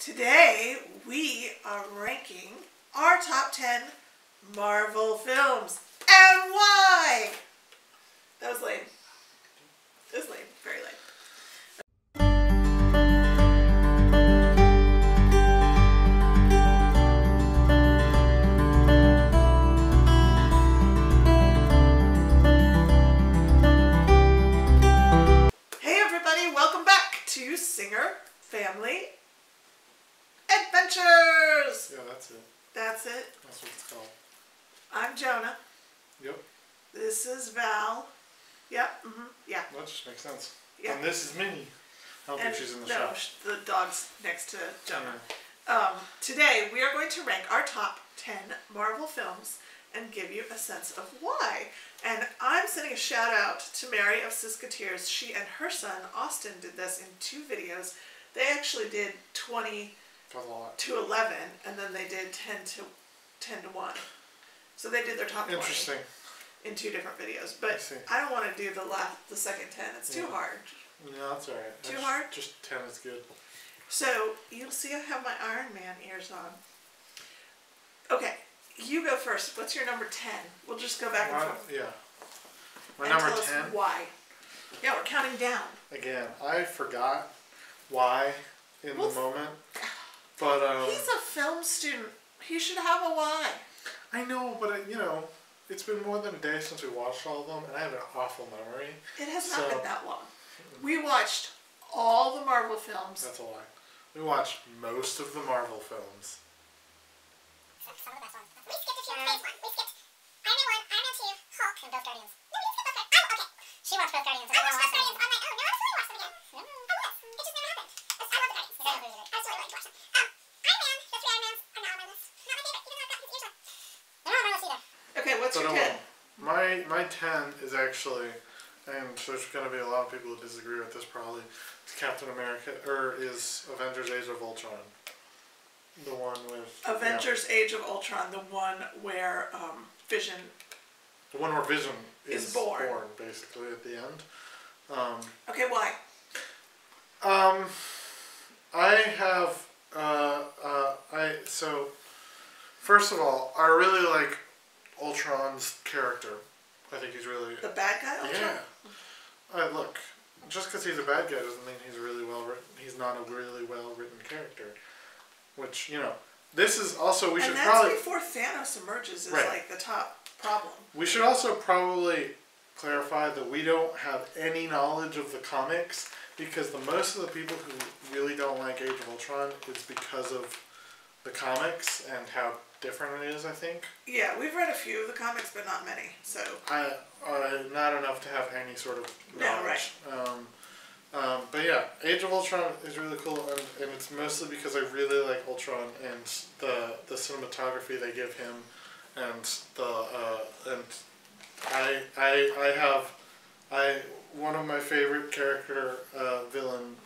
Today we are ranking our top 10 Marvel films and why. That was lame. It was lame. Very lame. Hey everybody, welcome back to Singer Family Adventures! Yeah, that's it. That's it. That's what it's called. I'm Jonah. Yep. This is Val. Yep. Yeah. That just makes sense. Yeah. And this is Minnie. I don't think she's in the no, shot. the dog's next to Jonah. Yeah. Today we are going to rank our top 10 Marvel films and give you a sense of why. And I'm sending a shout out to Mary of Siskateers. She and her son Austin did this in 2 videos. They actually did 20 to 11, and then they did 10 to 1. So they did their top 20 in 2 different videos. But I don't want to do the second 10. It's too hard. No, that's alright. Too hard? Just 10 is good. So you'll see I have my Iron Man ears on. Okay, you go first. What's your number 10? We'll just go back and forth. Yeah. My and number tell 10? Us why. Yeah, we're counting down. Again, I forgot why in the moment. But he's a film student. He should have a why. I know, but it's been more than a day since we watched all of them, and I have an awful memory. It has not been that long. We watched all the Marvel films. That's a lie. We watched most of the Marvel films. Some of the best ones. We skipped a few. Phase 1. We skipped Iron Man 1, Iron Man 2, Hulk, and both Guardians. No, we didn't skip both Guardians. Oh, okay. She watched both Guardians. I watched both Guardians on my own. No, I was really watched them again. I was. It just never happened. I love the Guardians. So, I was really like to watch them. Iron Man, the 3 Iron Mans are not on my list. Not my favorite, even though I've got his ears on. They're not on my list either. Okay, what's your 10? My 10 is actually, and there's going to be a lot of people who disagree with this probably, it's Captain America, or is Avengers Age of Ultron. The one with... Avengers Age of Ultron, the one where Vision... The one where Vision is born, basically, at the end. Okay, why? So, first of all, I really like Ultron's character. I think he's really... The bad guy Ultron? Yeah. Look, just because he's a bad guy doesn't mean he's really well written. He's not a really well written character. Which, this is also, we should probably... And that's before Thanos emerges is like the top problem. We should also probably clarify that we don't have any knowledge of the comics, because most of the people who really don't like Age of Ultron is because of the comics and how different it is, I think. Yeah, we've read a few of the comics, but not many, so... Not enough to have any sort of knowledge. No, right. But yeah, Age of Ultron is really cool, and it's mostly because I really like Ultron and the cinematography they give him, and one of my favorite character villain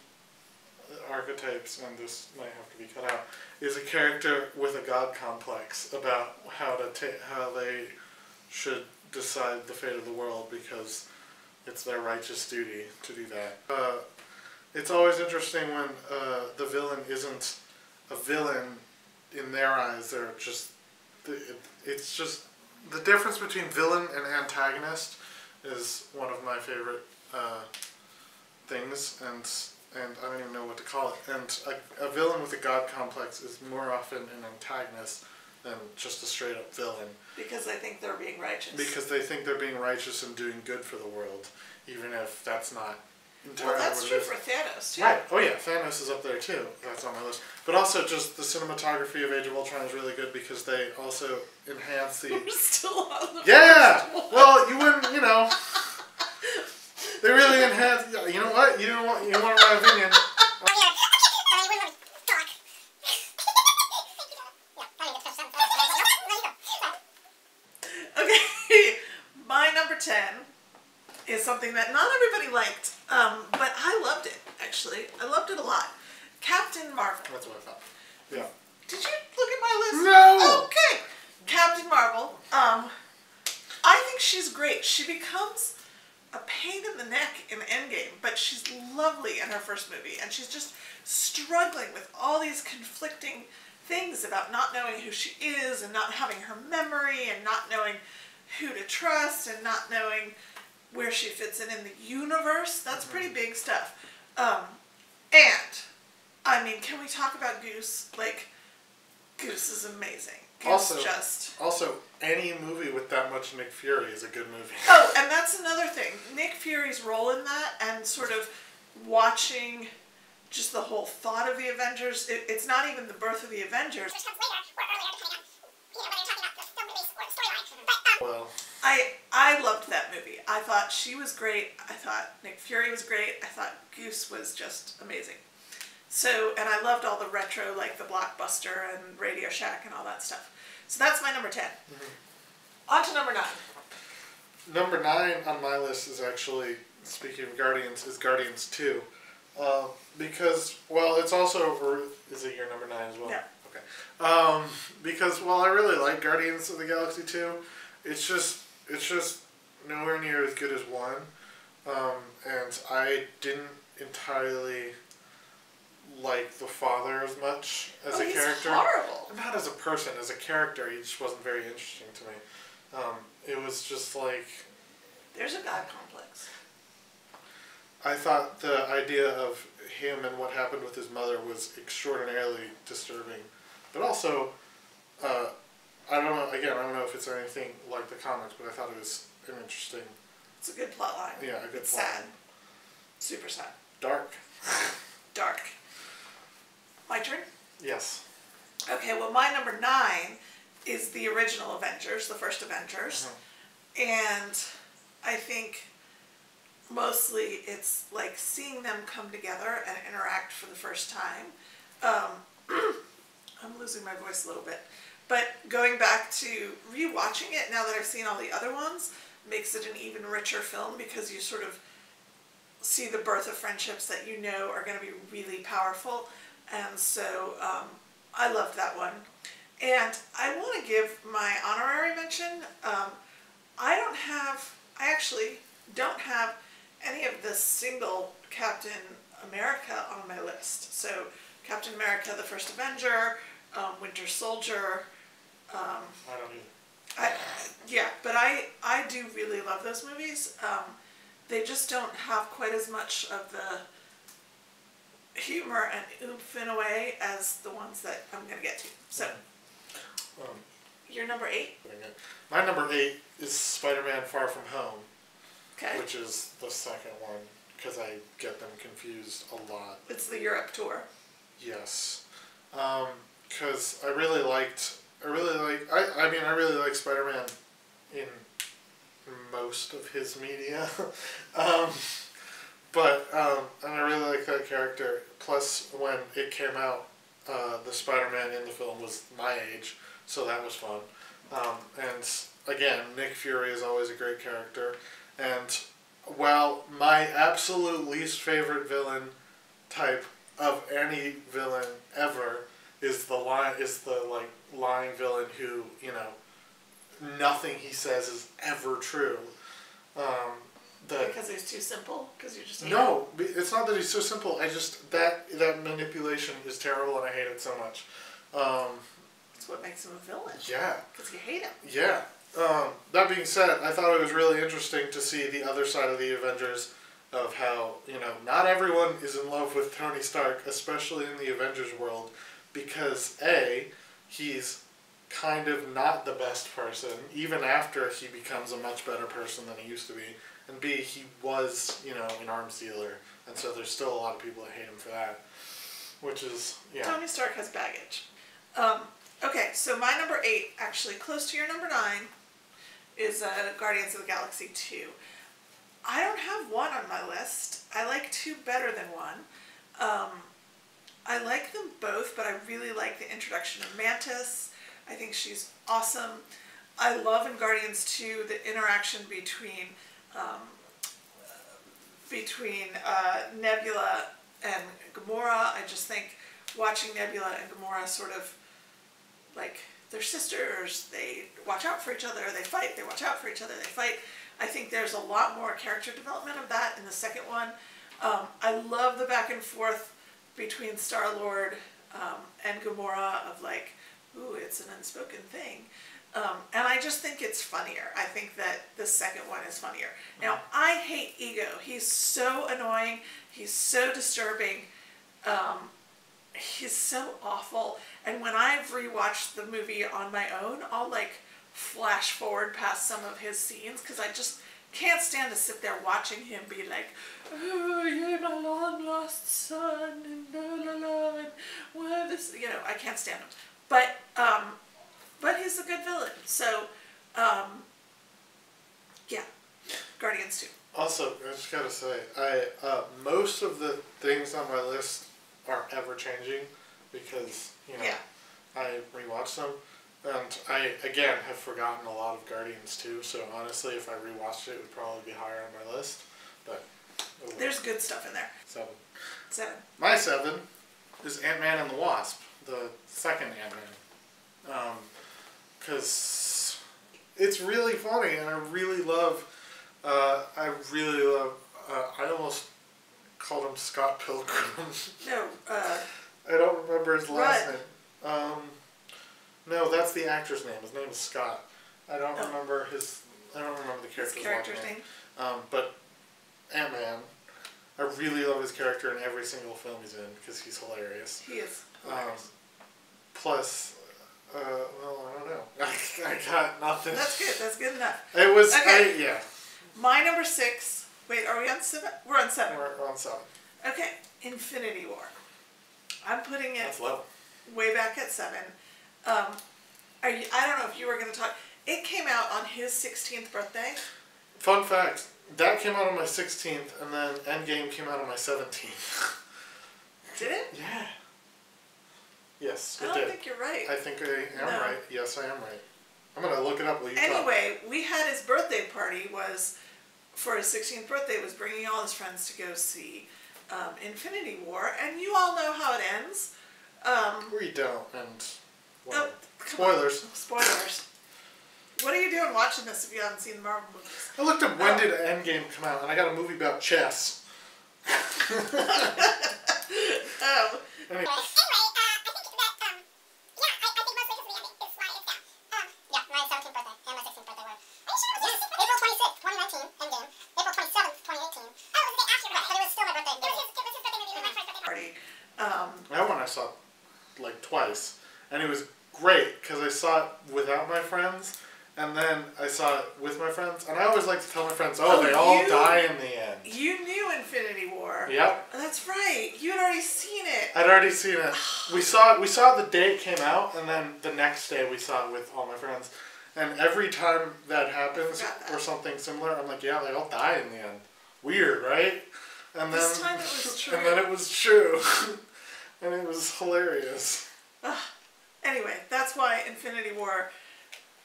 archetypes, and this might have to be cut out, is a character with a god complex about how they should decide the fate of the world because it's their righteous duty to do that. It's always interesting when the villain isn't a villain in their eyes. They're just... It's just... The difference between villain and antagonist is one of my favorite things, and I don't even know what to call it. And a villain with a god complex is more often an antagonist than just a straight up villain. Because they think they're being righteous. Because they think they're being righteous and doing good for the world, even if that's not entirely well, that's what true it is. for Thanos, too. Right. Oh yeah, Thanos is up there too. That's on my list. But also just the cinematography of Age of Ultron is really good because they also enhance the... We're still on the Yeah! Well, you wouldn't, They really enhance... You know what? You want my opinion. Okay, my number 10 is something that not everybody liked, but I loved it, actually. I loved it a lot. Captain Marvel. That's what I thought. Yeah. Did you look at my list? No! Okay. Captain Marvel. I think she's great. She becomes a pain in the neck in Endgame, but she's lovely in her first movie, and she's just struggling with all these conflicting things about not knowing who she is and not having her memory and not knowing who to trust and not knowing where she fits in the universe. That's pretty big stuff. And, I mean, can we talk about Goose? Like, Goose is amazing. Goose Also, any movie with that much Nick Fury is a good movie. Oh, and that's another thing. Nick Fury's role in that and sort of watching just the whole thought of the Avengers. It's not even the birth of the Avengers. Which comes later or earlier, depending on, whether you're talking about the film release or the storyline. But, Well, I loved that movie. I thought she was great. I thought Nick Fury was great. I thought Goose was just amazing. So, and I loved all the retro, like the Blockbuster and Radio Shack and all that stuff. So that's my number 10. On to number 9. number 9 on my list is actually, speaking of Guardians, is Guardians 2. Because, well, it's also, or is it your number 9 as well? Yeah. Okay. Because, well, I really like Guardians of the Galaxy 2. It's just nowhere near as good as 1. And I didn't entirely like the father as much as a character. He's horrible. Not as a person, as a character, he just wasn't very interesting to me. It was just like... There's a God complex. I thought the idea of him and what happened with his mother was extraordinarily disturbing. But also, I don't know if it's anything like the comics, but I thought it was an interesting... It's a good plot line. Yeah, a good It's plot sad. line. Super sad. Dark. Dark. My turn? Yes. Okay, well, my number 9 is the original Avengers, the first Avengers. And I think mostly it's like seeing them come together and interact for the first time. I'm losing my voice a little bit. But going back to rewatching it now that I've seen all the other ones makes it an even richer film because you sort of see the birth of friendships that you know are going to be really powerful. And so I loved that one. And I want to give my honorary mention. I actually don't have any of the single Captain America on my list. So Captain America, the First Avenger, Winter Soldier. I don't either. But I do really love those movies. They just don't have quite as much of the humor and oomph in a way as the ones that I'm going to get to. So, your number 8? My number 8 is Spider-Man Far From Home, Okay. which is the second one, because I get them confused a lot. It's the Europe tour. Yes. Because I really like Spider-Man in most of his media. And I really like that character. Plus, when it came out, the Spider-Man in the film was my age, so that was fun. And again, Nick Fury is always a great character. And while my absolute least favorite villain type of any villain ever is the lying villain who, nothing he says is ever true. Because he's too simple? Because you just hate No, it's not that he's so simple. I just that manipulation is terrible, and I hate it so much. That's what makes him a villain. Yeah. Because you hate him. Yeah. That being said, I thought it was really interesting to see the other side of the Avengers, of how not everyone is in love with Tony Stark, especially in the Avengers world, because A, he's kind of not the best person, even after he becomes a much better person than he used to be. And B, he was, an arms dealer. And so there's still a lot of people that hate him for that. Which is, yeah. Tony Stark has baggage. Okay, so my number 8, actually close to your number 9, is Guardians of the Galaxy 2. I don't have 1 on my list. I like 2 better than 1. I like them both, but I really like the introduction of Mantis. I think she's awesome. I love in Guardians 2 the interaction between Nebula and Gamora. I just think watching Nebula and Gamora sort of like they're sisters. They watch out for each other. They fight. They watch out for each other. They fight. I think there's a lot more character development of that in the second one. I love the back and forth between Star-Lord and Gamora of like, ooh, it's an unspoken thing. And I just think it's funnier. I think that the second one is funnier. Now, I hate Ego. He's so annoying. He's so disturbing. He's so awful. And when I've rewatched the movie on my own, I'll like flash forward past some of his scenes because I just can't stand to sit there watching him be like, oh, you're my long lost son, and la la la, and what this, you know, I can't stand him. But he's a good villain. So, yeah, Guardians 2. Also, I just gotta say, most of the things on my list are ever changing because, you know, I rewatch them. And I, again, have forgotten a lot of Guardians too, so honestly, if I rewatched it, it would probably be higher on my list. But there's good stuff in there. 7. My 7 is Ant-Man and the Wasp, the second Ant-Man. Because it's really funny, and I almost called him Scott Pilgrim. No, I don't remember his last name. No, that's the actor's name. His name is Scott. I don't remember the character's name. But Ant-Man, I really love his character in every single film he's in because he's hilarious. He is hilarious. Plus, well, I don't know. I got nothing. That's good. That's good enough. It was, okay. Yeah. My number 6. Wait, are we on 7? We're on 7. We're on 7. Okay, Infinity War. I'm putting it That's low. Way back at 7. I don't know if you were going to talk. It came out on his 16th birthday. Fun fact, that came out on my 16th, and then Endgame came out on my 17th. Did it? Yeah. Yes, it did. I don't think you're right. I think I am right. Yes, I am right. I'm going to look it up while you talk. Anyway, we had his birthday party for his 16th birthday, was bringing all his friends to go see Infinity War, and you all know how it ends. We don't, and... Well, spoilers. Spoilers. What are you doing watching this if you haven't seen the Marvel movies? I looked up when did Endgame come out, and I got a movie about chess. Anyway, I think that, I think mostly because of the ending is why it's down. Yeah, my 17th birthday and my 16th birthday were. Are you sure it was April 26th, 2019, Endgame. April 27th, 2018. Oh, it was the day after your birthday. But it was still my birthday. It was his birthday movie and my first birthday party. That one I saw like twice, and it was great because I saw it without my friends, and then I saw it with my friends, and I always like to tell my friends, they all die in the end. You knew Infinity War. Yep. That's right. You had already seen it. I'd already seen it. We saw it the day it came out, and then the next day we saw it with all my friends. And every time that happens or something similar, I'm like, yeah, they all die in the end. Weird, right? And this time it was true. And then it was true. And it was hilarious. Anyway, that's why Infinity War,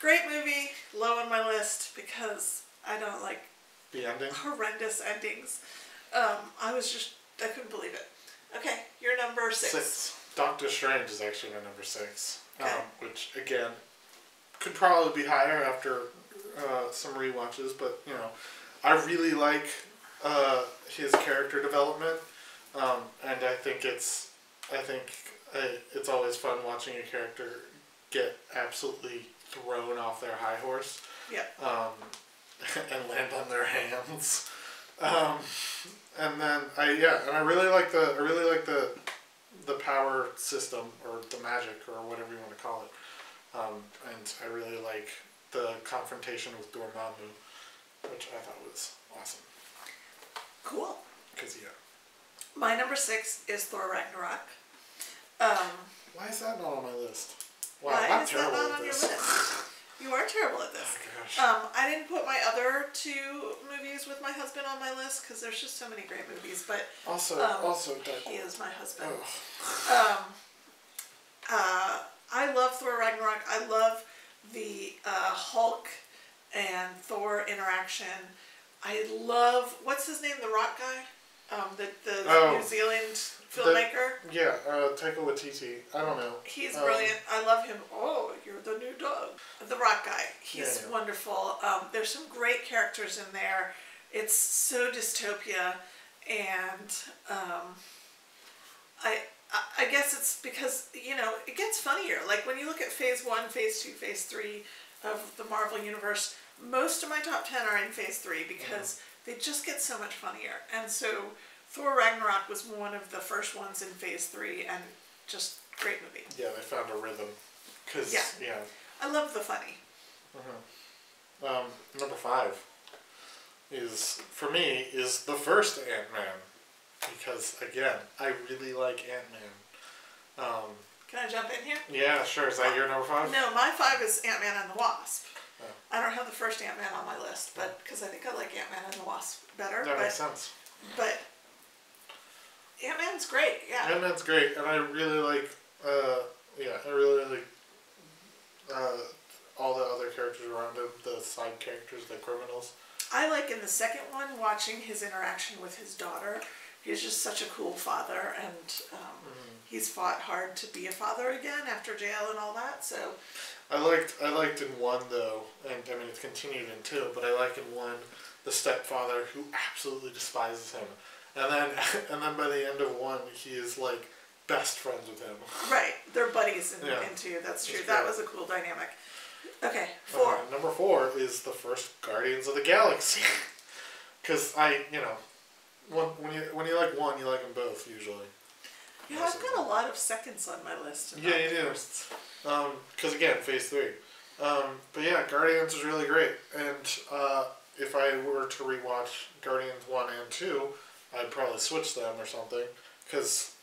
great movie, low on my list because I don't like the ending. Horrendous endings. I couldn't believe it. Okay, you're number 6. Doctor Strange is actually my number 6. Okay. Which, again, could probably be higher after some rewatches, but, you know, I really like his character development, and I think it's always fun watching a character get absolutely thrown off their high horse. Yep. And land on their hands. And then I really like the power system or the magic or whatever you want to call it. And I really like the confrontation with Dormammu, which I thought was awesome. Cool. Because my number 6 is Thor Ragnarok. Why is that not on my list? Wow, why I'm is that terrible not at on this. your list? You are terrible at this. Oh, gosh. I didn't put my other 2 movies with my husband on my list because there's just so many great movies. But also, he is my husband. Oh. I love Thor Ragnarok. I love the Hulk and Thor interaction. I love, what's his name, the rock guy? The New Zealand filmmaker. Taika Waititi. I don't know. He's brilliant. I love him. Oh, you're the new dog. The Rock guy. He's wonderful. There's some great characters in there. It's so dystopia, and I guess it's because, you know, it gets funnier. Like when you look at Phase 1, Phase 2, Phase 3 of the Marvel Universe, most of my top 10 are in Phase 3 because they just get so much funnier. And so Thor Ragnarok was one of the first ones in Phase 3, and just great movie. Yeah, they found a rhythm. I love the funny. Number 5 is, for me, is the first Ant-Man. Because, again, I really like Ant-Man. Can I jump in here? Yeah, sure. Is that your number 5? No, my 5 is Ant-Man and the Wasp. Oh. I don't have the first Ant-Man on my list, but because I think I like Ant-Man and the Wasp better. That makes sense. But Ant-Man's great, yeah. Ant-Man's great, and I really like, all the other characters around him, the side characters, the criminals. I like in the second one watching his interaction with his daughter. He's just such a cool father, and he's fought hard to be a father again after jail and all that. So I liked in 1 though, and I mean it's continued in 2, but I like in 1 the stepfather who absolutely despises him, and then by the end of 1 he is like best friends with him. Right, they're buddies in 2. That's true. That was a cool dynamic. Okay, 4. Number 4 is the first Guardians of the Galaxy, because when you like one, you like them both usually. Yeah, I've got a lot of seconds on my list. Yeah, you do. Because again, Phase 3. But yeah, Guardians is really great, and if I were to rewatch Guardians 1 and 2, I'd probably switch them or something. Because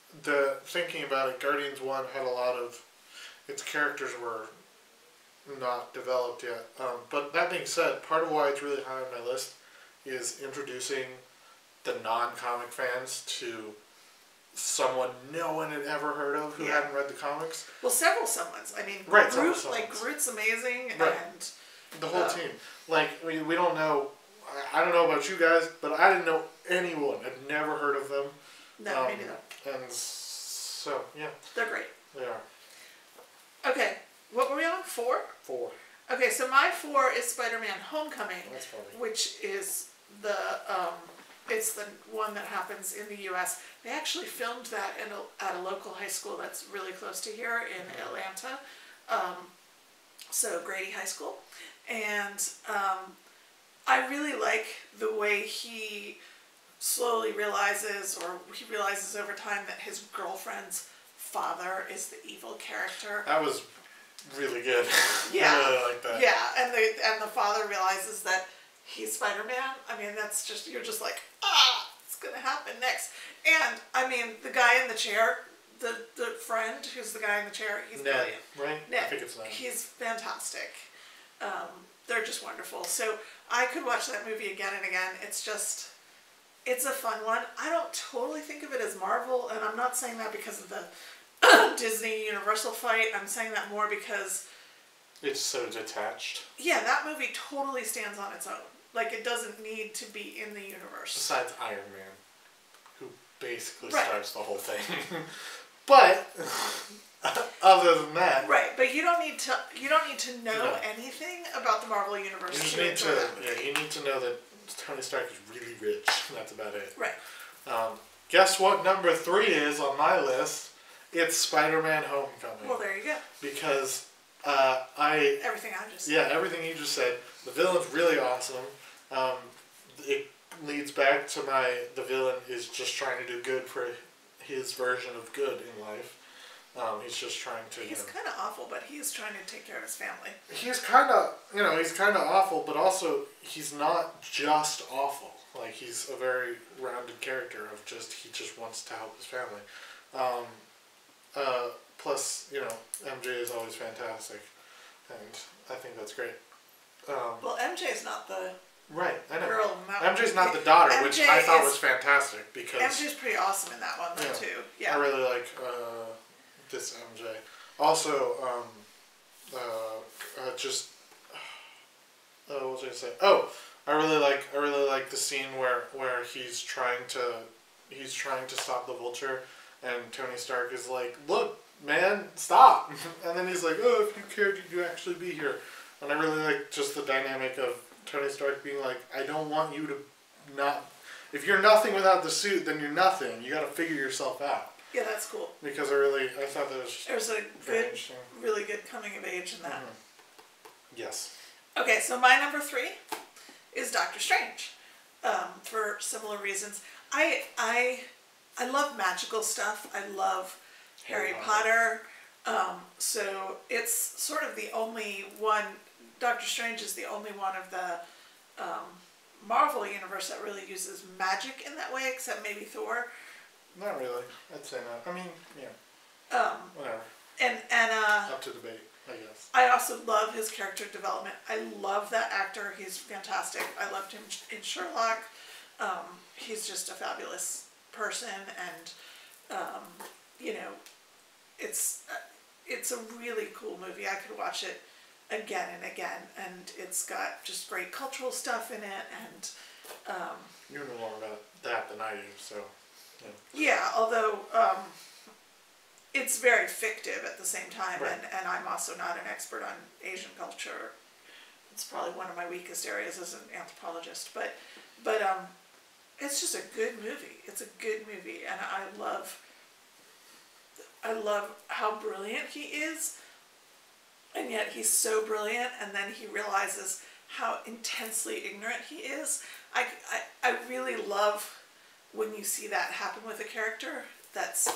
thinking about it, Guardians 1 had a lot of its characters were not developed yet. But that being said, part of why it's really high on my list is introducing the non-comic fans to someone no one had ever heard of who hadn't read the comics. Well, several someones. I mean, Groot's amazing, and the whole team. Like, we don't know. I don't know about you guys, but I didn't know anyone. I'd never heard of them. No, me neither. And so, yeah. They're great. They are. Okay, what were we on? 4? 4. Okay, so my 4 is Spider-Man Homecoming, That's funny. which is the it's the one that happens in the U.S. They actually filmed that at a local high school that's really close to here in Atlanta, so Grady High School, and I really like the way he slowly realizes, or he realizes over time, that his girlfriend's father is the evil character. That was really good. Yeah, I really like that. Yeah, and the father realizes that he's Spider-Man. I mean, that's just, you're just like, it's gonna happen next. And I mean, the guy in the chair, the friend who's the guy in the chair, he's Ned, brilliant. right? Ned, I think it's Ned. He's fantastic. They're just wonderful. So I could watch that movie again and again. It's just, it's a fun one. I don't totally think of it as Marvel, and I'm not saying that because of the Disney Universal fight. I'm saying that more because it's so detached. Yeah, that movie totally stands on its own. Like, it doesn't need to be in the universe. Besides Iron Man, who basically starts the whole thing. But other than that, right? But you don't need to know anything about the Marvel universe. You just need to you need to know that Tony Stark is really rich. That's about it. Right. Guess what number 3 is on my list? It's Spider-Man Homecoming. Well, there you go. Because everything I just said. Yeah, everything you just said. The villain's really awesome. It leads back to the villain is just trying to do good for his version of good in life. He's just trying to. He's kind of awful, but he's trying to take care of his family. He's kind of awful, but also he's not just awful. Like, he's a very rounded character of he just wants to help his family. Plus, MJ is always fantastic, and I think that's great. Well, MJ's not the I know. girl in that MJ's one. not the daughter, MJ which I thought was fantastic because MJ's pretty awesome in that one though too. Yeah. I really like this MJ. Also, what was I gonna say? Oh, I really like the scene where he's trying to stop the Vulture, And Tony Stark is like, look, man, stop. And then he's like, oh, if you cared, you'd actually be here. And I really like just the dynamic of Tony Stark being like, I don't want you to not... If you're nothing without the suit, then you're nothing. You got to figure yourself out. Yeah, that's cool. Because I thought that was There's a really good coming of age in that. Mm-hmm. Yes. Okay, so my number 3 is Doctor Strange. For similar reasons. I love magical stuff. I love Harry Potter. So it's sort of the only one, Doctor Strange is the only one of the Marvel universe that really uses magic in that way, except maybe Thor. Not really. I'd say not. I mean, yeah. Whatever. And up to debate, I guess. I also love his character development. I love that actor. He's fantastic. I loved him in Sherlock. He's just a fabulous person, and you know, it's a really cool movie. I could watch it again and again, and it's got just great cultural stuff in it, and you know more about that than I do, so yeah, although it's very fictive at the same time, right. and I'm also not an expert on Asian culture. It's probably one of my weakest areas as an anthropologist, but it's just a good movie. It's a good movie, and I love how brilliant he is, and yet he's so brilliant, and then he realizes how intensely ignorant he is. I really love when you see that happen with a character that's...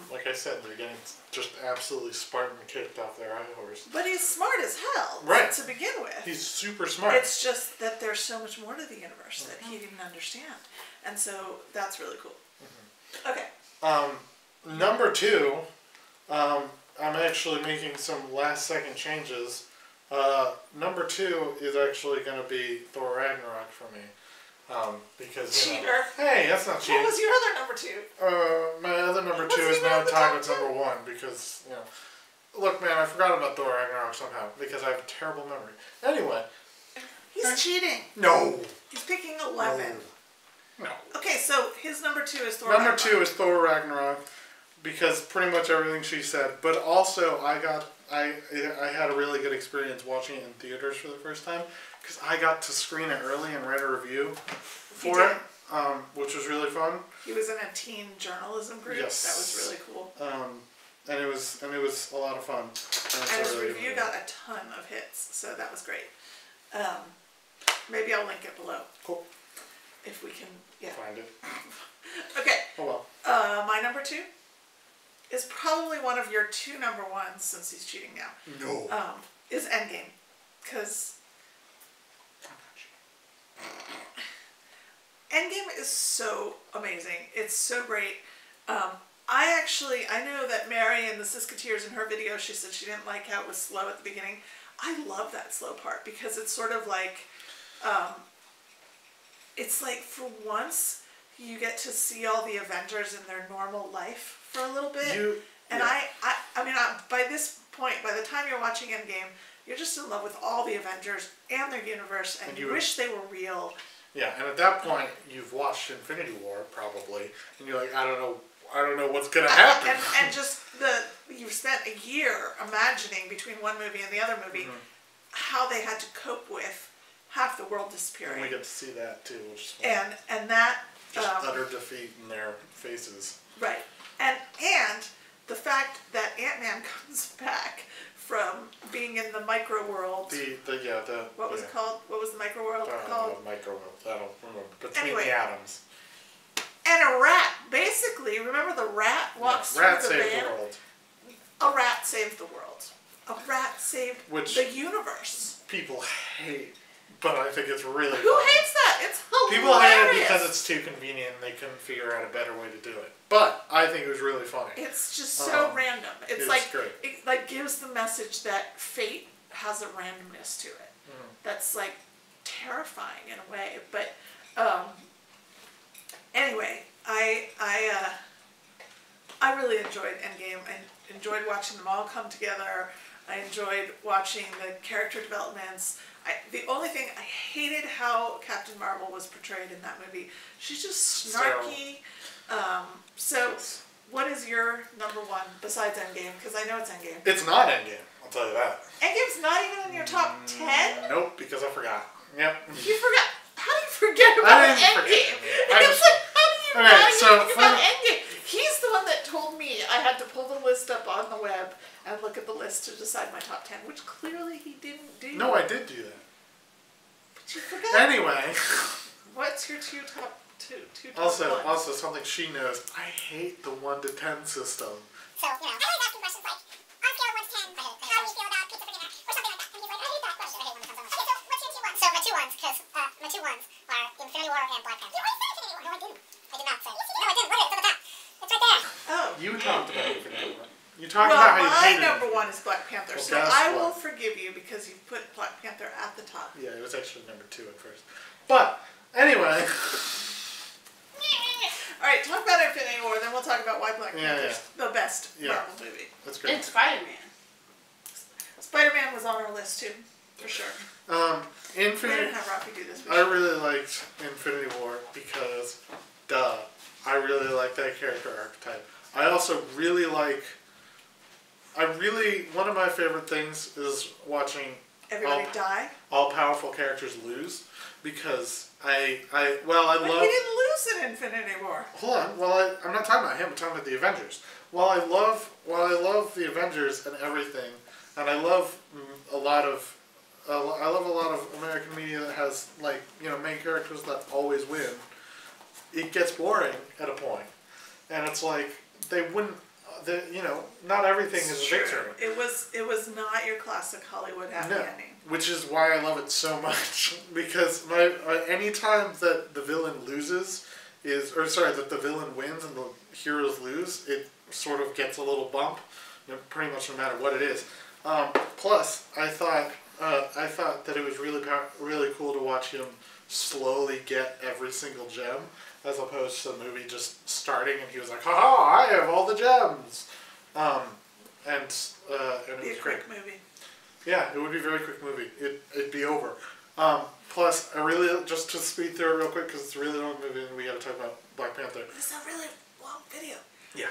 like I said, they're getting just absolutely Spartan kicked off their high horse. But he's smart as hell, right, to begin with. He's super smart. It's just that there's so much more to the universe that he didn't understand. And so that's really cool. Mm-hmm. Okay. Number 2, I'm actually making some last second changes. Number 2 is actually going to be Thor Ragnarok for me. Because, you know, cheater. Hey, that's not cheating. What was your other number 2? My other number 2 is now tied with number 1 because, you know, look, man, I forgot about Thor Ragnarok somehow because I have a terrible memory. Anyway. He's cheating. No. He's picking 11. No. Okay, so his number 2 is Thor Ragnarok. Number 2 is Thor Ragnarok because pretty much everything she said, but also I had a really good experience watching it in theaters for the first time because I got to screen it early and write a review for it, which was really fun. He was in a teen journalism group. Yes. That was really cool. And it was a lot of fun. And his review got a ton of hits, so that was great. Maybe I'll link it below. Cool. If we can, find it. Okay. Oh well. My number 2 is probably one of your 2 number 1s, since he's cheating now. No. Is Endgame, because Endgame is so amazing. It's so great. I know that Mary in the Siskateers in her video, she said she didn't like how it was slow at the beginning. I love that slow part because it's sort of like, it's like for once you get to see all the Avengers in their normal life for a little bit. I mean, by this point, by the time you're watching Endgame, you're just in love with all the Avengers and their universe, and you wish they were real. Yeah, and at that point, you've watched Infinity War probably, and you're like, I don't know what's gonna happen. And just you've spent a year imagining between one movie and the other movie how they had to cope with half the world disappearing. And we get to see that too, which is fun. And that just utter defeat in their faces. Right, and the fact that Ant-Man comes back from being in the micro world. What was it called? What was the micro world called? Micro world. I don't remember. Between anyway, the atoms. And a rat. Basically, remember the rat walks through the van? The world. A rat saved the world. A rat saved the universe. People hate, but I think it's really Who hates that? It's hilarious. People hate it because it's too convenient and they couldn't figure out a better way to do it. But I think it was really funny. It's just so random. It's like great. It like gives the message that fate has a randomness to it. That's like terrifying in a way. But anyway, I really enjoyed Endgame. I enjoyed watching them all come together. I enjoyed watching the character developments. The only thing, I hated how Captain Marvel was portrayed in that movie. She's just snarky. So what is your number one besides Endgame? Because I know it's Endgame. It's not Endgame, I'll tell you that. Endgame's not even in your top 10? Nope, because I forgot. Yep. You forgot. How do you forget about Endgame? It's like, how do you not think about Endgame? He's the one that told me I had to pull the list up on the web and look at the list to decide my top 10, which clearly he didn't do. No, I did do that. But you forgot. Anyway. What's your top two? Also, something she knows, I hate the 1 to 10 system. So, you know, I always asking questions like, on a scale of 1 to 10, how do you feel about pizza for dinner? Or something like that. And he's like, I hate that question. I hate when it comes on. Okay, so what's your 2 ones? So my 2 ones, because my 2 ones are Infinity War and Black Panther. You already said Infinity War. No, I didn't. I did not say. Yes, you did. No, I didn't. Look at it. It's at the top. It's right there. Oh. You talked about Infinity War. You talked about how you hated my number 1 is Black Panther, well, so I will forgive you because you put Black Panther at the top. Yeah, it was actually number 2 at first. But, anyway. Alright, talk about Infinity War, then we'll talk about why Black Panther's the best Marvel movie. That's great. And Spider-Man. Spider-Man was on our list too, for sure. We didn't have Rocky do this. I really liked Infinity War because, I really like that character archetype. I also really like, one of my favorite things is watching everybody die. All powerful characters lose, because I But love. he didn't lose in Infinity War. Hold on. Well, I'm not talking about him. I'm talking about the Avengers. While I love the Avengers and everything, and I love a lot of American media that has main characters that always win. It gets boring at a point, and it's like they wouldn't. Not everything is a victory. It was not your classic Hollywood happy ending. Which is why I love it so much, because any time that the villain loses that the villain wins and the heroes lose, it sort of gets a little bump, pretty much no matter what it is. Plus, I thought that it was really cool to watch him slowly get every single gem, as opposed to the movie just starting and he was like, "Ha-ha, I have all the gems." And it was a quick movie. Yeah, it would be a very quick movie. It'd be over. Plus, I really, just to speed through it real quick, because it's a really long movie and we got to talk about Black Panther. It's a really long video. Yeah.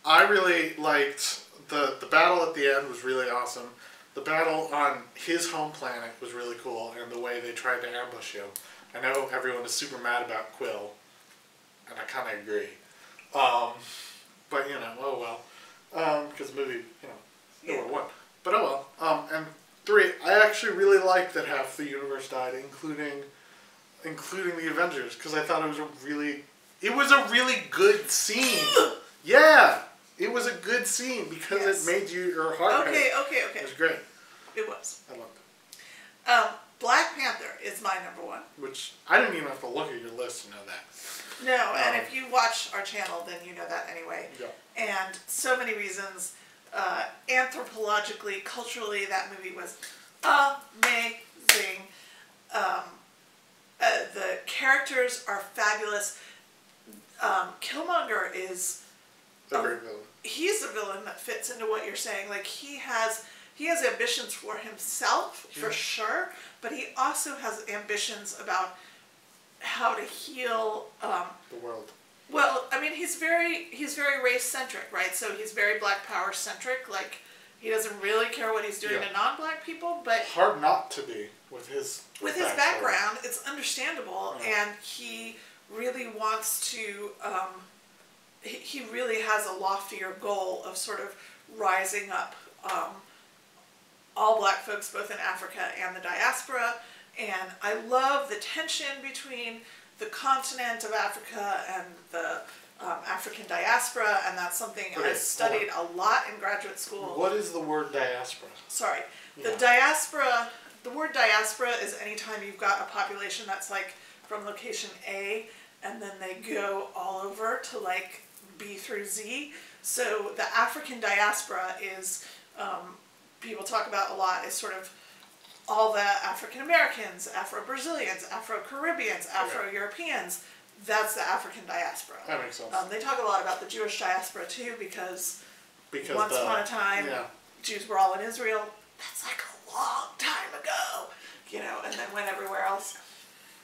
I really liked the battle at the end was really awesome. The battle on his home planet was really cool, and the way they tried to ambush him. I know everyone is super mad about Quill, and I kind of agree. But, oh well. Because the movie, it won. But oh well. And 3, I actually really liked that half the universe died, including the Avengers, because I thought it was a really good scene. Yeah, it was a good scene because it made your heart. Okay. It was great. It was. I loved it. Black Panther is my number 1. Which I didn't even have to look at your list to know that. No, and if you watch our channel, then you know that anyway. Yeah. And so many reasons. Anthropologically, culturally, that movie was amazing. The characters are fabulous. Killmonger is a great villain. He's a villain that fits into what you're saying. Like he has ambitions for himself for sure, but he also has ambitions about how to heal the world. Well, I mean, he's very race centric, right? So he's very Black Power centric. Like he doesn't really care what he's doing to non-Black people, but hard not to be with his background. It's understandable, and he really wants to. He really has a loftier goal of sort of rising up all Black folks, both in Africa and the diaspora. And I love the tension between the continent of Africa and the African diaspora, and that's something I studied a lot in graduate school. What is the word diaspora? Sorry. The word diaspora is anytime you've got a population that's like from location A, and then they go all over to like B through Z. So the African diaspora is, people talk about a lot, is sort of all the African Americans, Afro-Brazilians, Afro-Caribbeans, Afro-Europeans. That's the African diaspora. That makes sense. They talk a lot about the Jewish diaspora too, because once upon a time, Jews were all in Israel. That's like a long time ago, and then went everywhere else.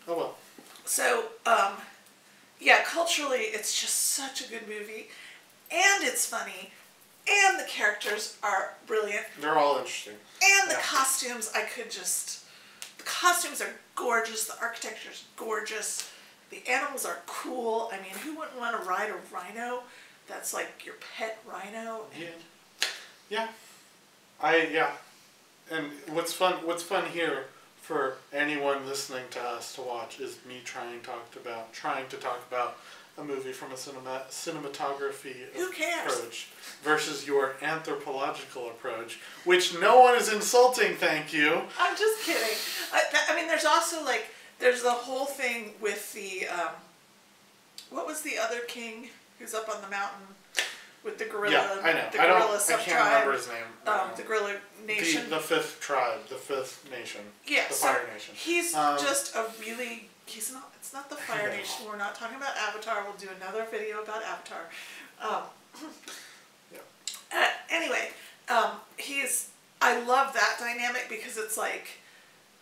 Oh well. So, yeah, culturally, it's just such a good movie, and it's funny, and the characters are brilliant. They're all interesting. And the costumes, the costumes are gorgeous, the architecture's gorgeous, the animals are cool. I mean, who wouldn't want to ride a rhino that's like your pet rhino? Yeah. And what's fun here for anyone listening to us to watch is me trying to talk about a movie from a cinematography Who cares? approach versus your anthropological approach, which no one is insulting, thank you. I'm just kidding. I mean, there's also like, there's the whole thing with the, what was the other king who's up on the mountain with the gorilla? Yeah, I know. The gorilla I can't remember his name. The gorilla nation. The fifth tribe, the fifth nation. Yeah, the so Fire Nation. He's just a really, it's not the Fire Nation. We're not talking about Avatar. We'll do another video about Avatar. Anyway, I love that dynamic because it's like,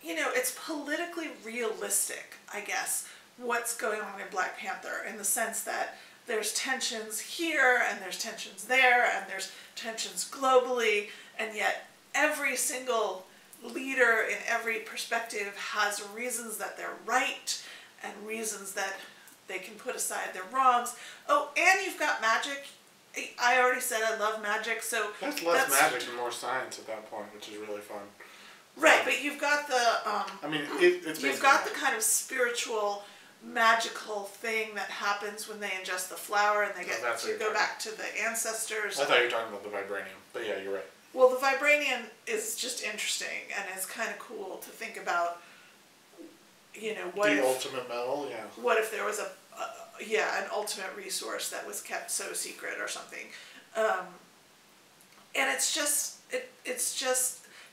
you know, it's politically realistic, I guess, what's going on in Black Panther, in the sense that there's tensions here and there's tensions there and there's tensions globally, and yet every single leader in every perspective has reasons that they're right and reasons that they can put aside their wrongs. Oh, and you've got magic. I already said I love magic, so that's less magic and more science at that point, which is really fun. Right, but you've got the I mean, it's you've got the kind of spiritual, magical thing that happens when they ingest the flower and they get to go back to the ancestors. I thought you were talking about the vibranium, but yeah, you're right. Well, the vibranium is just interesting, and it's kind of cool to think about. You know, what the ultimate metal, yeah. What if there was an ultimate resource that was kept so secret or something? And it's just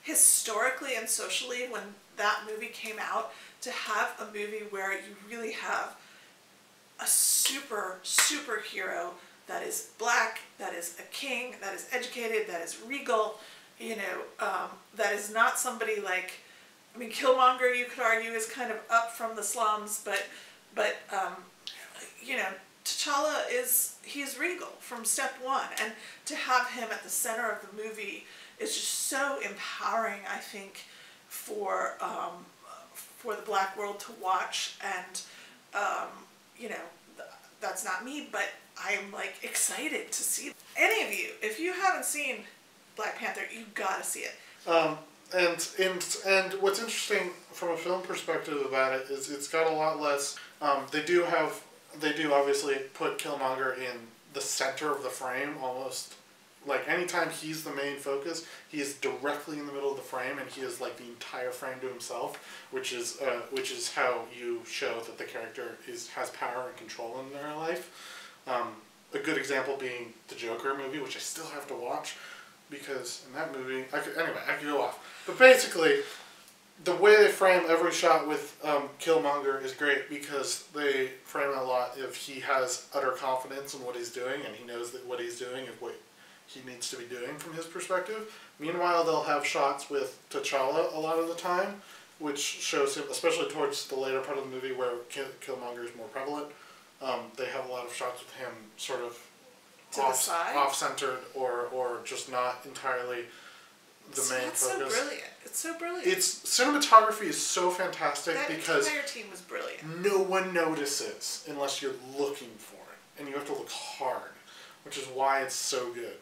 historically and socially, when that movie came out, to have a movie where you really have a superhero that is black, that is a king, that is educated, that is regal, you know, that is not somebody like, I mean, Killmonger, you could argue, is kind of up from the slums, but you know, T'Challa he's regal from step one, and to have him at the center of the movie is just so empowering, I think, for the black world to watch. And you know, that's not me, but I'm like excited to see any of you. If you haven't seen Black Panther, you gotta see it. And what's interesting from a film perspective about it is it's got a lot less. They do obviously put Killmonger in the center of the frame, almost like anytime he's the main focus, he is directly in the middle of the frame, and he is like the entire frame to himself, which is how you show that the character has power and control in their life. A good example being the Joker movie, which I still have to watch. Because in that movie, I could go off. But basically, the way they frame every shot with Killmonger is great, because they frame it a lot if he has utter confidence in what he's doing, and he knows that what he's doing is what he needs to be doing from his perspective. Meanwhile, they'll have shots with T'Challa a lot of the time, which shows him, especially towards the later part of the movie where Killmonger is more prevalent, they have a lot of shots with him sort of off-centered or just not entirely the main focus. So brilliant. It's so brilliant. Cinematography is so fantastic because the entire team was brilliant. No one notices unless you're looking for it, and you have to look hard, which is why it's so good.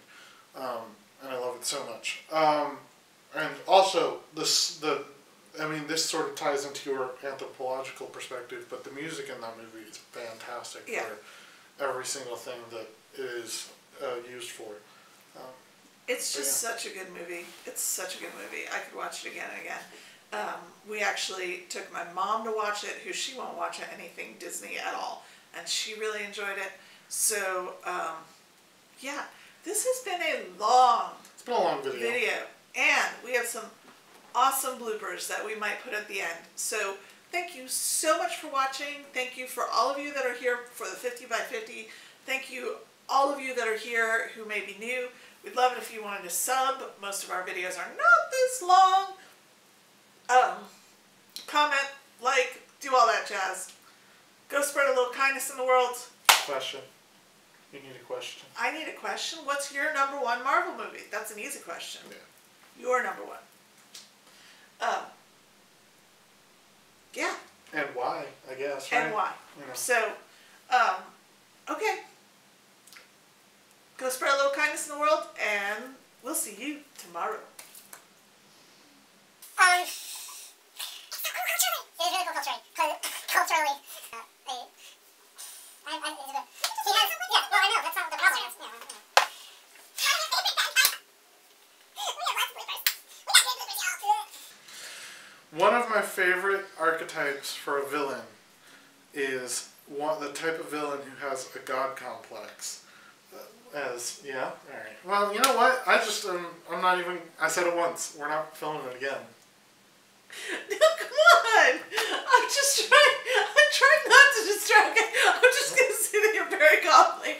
And I love it so much. And also this sort of ties into your anthropological perspective, but the music in that movie is fantastic for every single thing that it is used for. It's just such a good movie. It's such a good movie. I could watch it again and again. We actually took my mom to watch it, who she won't watch anything Disney at all, and she really enjoyed it. So, yeah, this has been a long, it's been a long video, and we have some awesome bloopers that we might put at the end. So, thank you so much for watching. Thank you for all of you that are here for the 50 by 50. Thank you all of you that are here who may be new. We'd love it if you wanted to sub. Most of our videos are not this long. Comment, like, do all that jazz. Go spread a little kindness in the world. Question. You need a question. I need a question. What's your number one Marvel movie? That's an easy question. Yeah. Your number one. Yeah. And why, I guess, right? And why. You know. So, okay. Go spread a little kindness in the world, and we'll see you tomorrow. It's really cool culturally. Culturally. Well, I know, that's not the problem. One of my favorite archetypes for a villain is the type of villain who has a god complex. Alright. Well, you know what? I'm not even, I said it once. We're not filming it again. No, come on! I'm trying not to distract. I'm just going to sit here very calmly.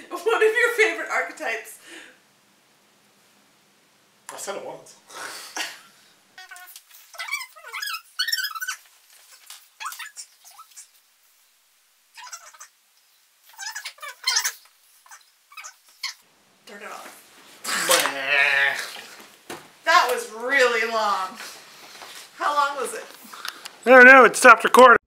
One of your favorite archetypes. I said it once. Turn it off. That was really long. How long was it? I don't know, it stopped recording.